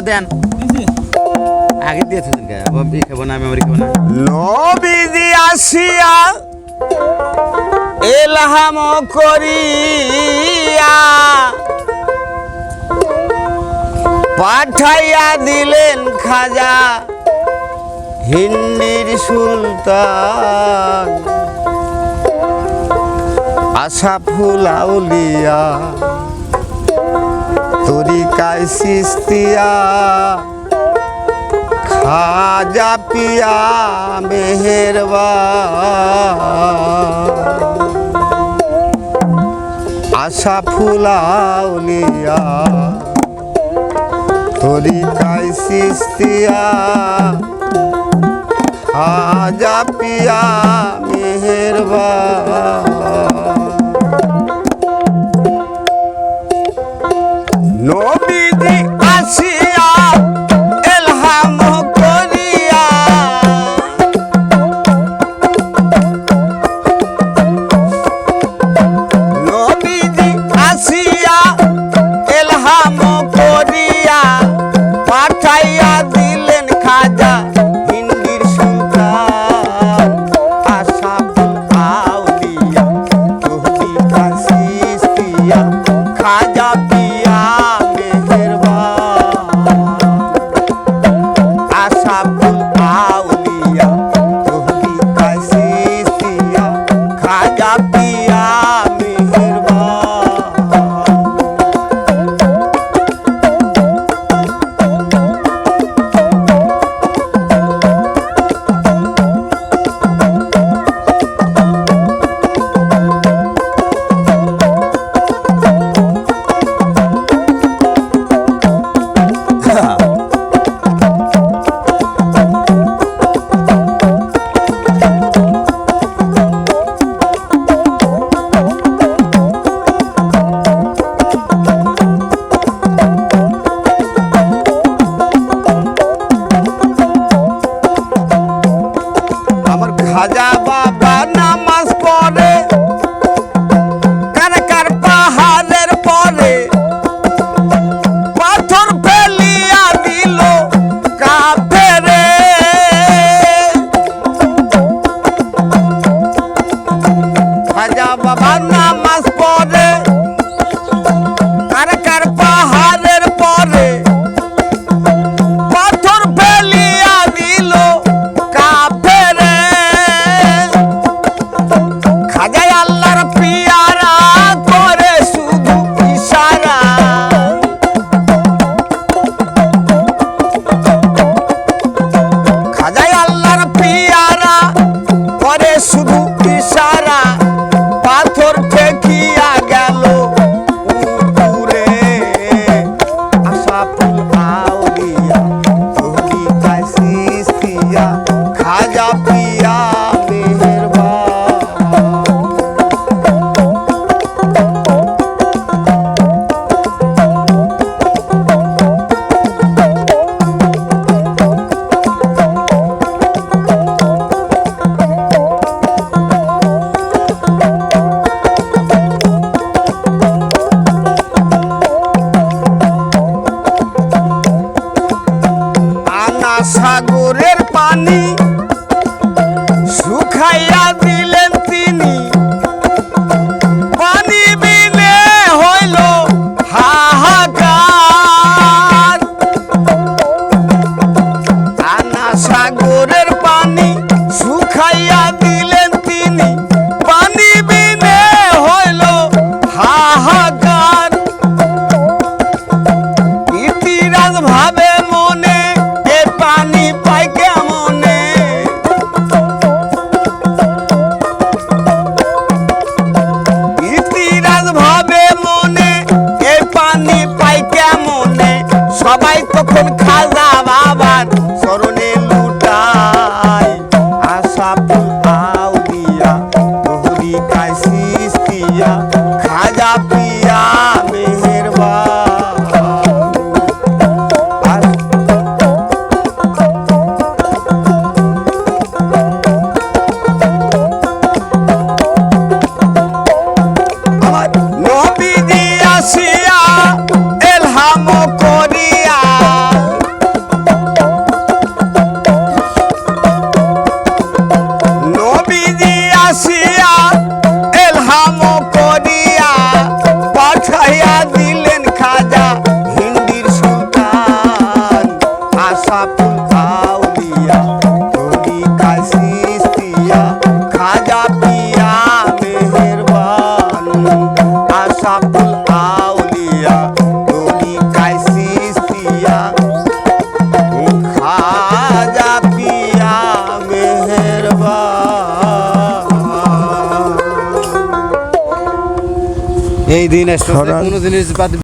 দেন আগে দিয়েছে খাবো না আমি খাবো না। নবীজি আসিয়া এলহাম করিয়া পাঠাইয়া দিলেন খাজা হিন্দির সুলতান আশরাফুল আউলিয়া তরিকায় চিশতিয়া খাজা পিয়া মেহেরবান আশরাফুল আউলিয়া তরিকায় চিশতিয়া খাজা পিয়া মেহেরবান নবীজি আসিয়া এলহাম করিয়া নবীজি আসিয়া এলহাম করিয়া পাঠাইয়া দিলেন খাজা হিন্দির সুলতান আশরাফুল আউলিয়া তরিকা চিশতিয়া খাজা পিয়া আশরাফুল আউলিয়া তরিকা চিশতিয়া খাজা পিয়া খাজা বাবা নামাজ পড়ে কারকার পাহাড়ের পরে পাথর ফেলিয়া দিল কাফেরে খাজা বাবা নামাজ পড়ে কারকার পাহাড়ের পরে পাথর ফেলিয়া দিল কাফেরে খাজায় আল্লাহর পিয়ারা করে শুধু ইশারা খাজায় আল্লাহর পিয়ারা করে শুধু ইশারা পাথর ঠেকিয়া গেল উপরে আশরাফুল আউলিয়া তরিকা চিশতিয়া খাজা পিয়া সাগরের পানি শুকাইয়া দিলেন তিনি পানি বিনে হইল হাহাকার আনা সাগরের পানি শুকাইয়া দিলেন তিনি পানি বিনে হইল হাহাকার ইতিরাজ ভাবে মনে পানি পাই কেমনে ইতিরাজ ভাবে মনে এ পানি পাই কেমনে সবাই তখন খাজা বাবার চরণে লুটায় আশরাফুল আউলিয়া তরিকা চিশতিয়া খাজা পিয়া নবীজি আসিয়া এলহাম করিয়া নবীজি আসিয়া এলহাম করিয়া পাঠাইয়া দিলেন খাজা হিন্দির সুলতান আশাফুল আউলিয়া তরিকা চিশতিয়া খাজা পিয়া মেহেরবান আশাফুল আউলিয়া তরিকা চিশতিয়া খাজা পিয়া মেহেরবান। এই দিন আসলে কোনো জিনিস বাদ